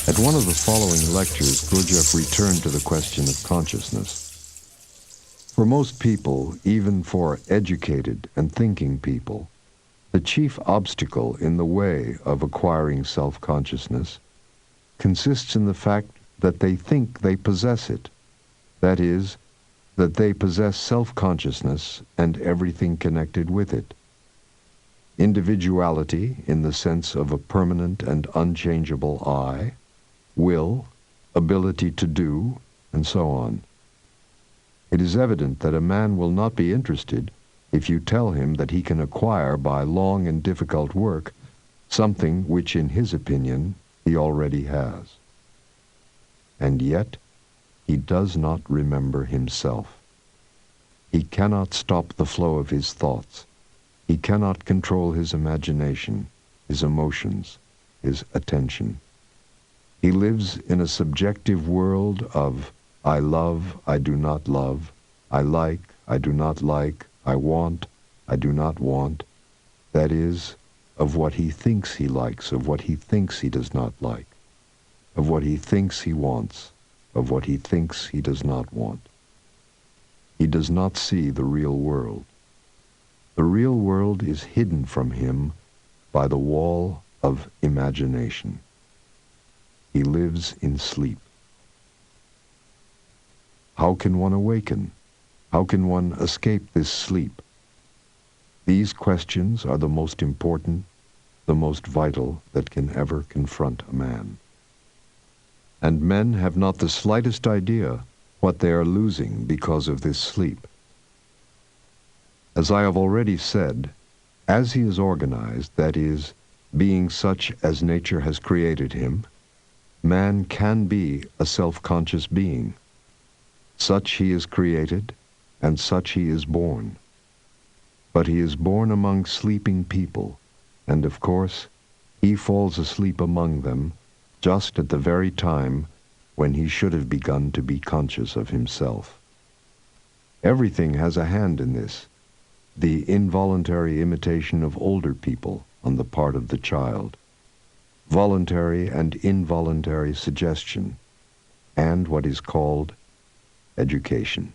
At one of the following lectures, Gurdjieff returned to the question of consciousness. For most people, even for educated and thinking people, the chief obstacle in the way of acquiring self-consciousness consists in the fact that they think they possess it. That is, that they possess self-consciousness and everything connected with it. Individuality in the sense of a permanent and unchangeable I, will, ability to do, and so on. It is evident that a man will not be interested if you tell him that he can acquire by long and difficult work something which, in his opinion, he already has. And yet, he does not remember himself. He cannot stop the flow of his thoughts. He cannot control his imagination, his emotions, his attention. He lives in a subjective world of I love, I do not love, I like, I do not like, I want, I do not want. That is, of what he thinks he likes, of what he thinks he does not like, of what he thinks he wants, of what he thinks he does not want. He does not see the real world. The real world is hidden from him by the wall of imagination. He lives in sleep. How can one awaken? How can one escape this sleep? These questions are the most important, the most vital that can ever confront a man. And men have not the slightest idea what they are losing because of this sleep. As I have already said, as he is organized, that is, being such as nature has created him, man can be a self-conscious being. Such he is created, and such he is born. But he is born among sleeping people, and of course, he falls asleep among them just at the very time when he should have begun to be conscious of himself. Everything has a hand in this, the involuntary imitation of older people on the part of the child, voluntary and involuntary suggestion, and what is called education.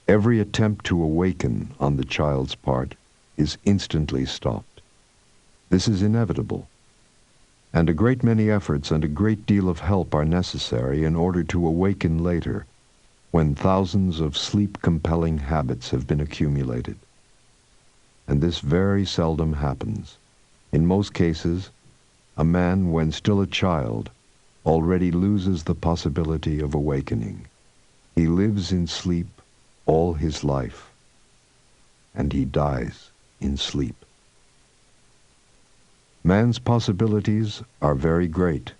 Every attempt to awaken on the child's part is instantly stopped. This is inevitable, and a great many efforts and a great deal of help are necessary in order to awaken later, when thousands of sleep-compelling habits have been accumulated. And this very seldom happens. In most cases, a man, when still a child, already loses the possibility of awakening. He lives in sleep all his life, and he dies in sleep. Man's possibilities are very great.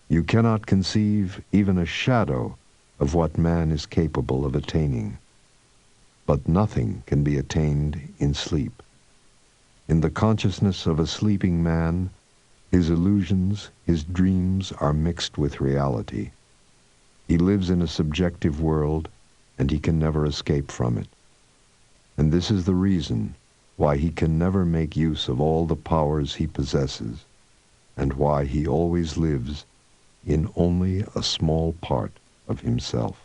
You cannot conceive even a shadow of what man is capable of attaining. But nothing can be attained in sleep. In the consciousness of a sleeping man, his illusions, his dreams are mixed with reality. He lives in a subjective world, and he can never escape from it. And this is the reason why he can never make use of all the powers he possesses, and why he always lives in only a small part of himself.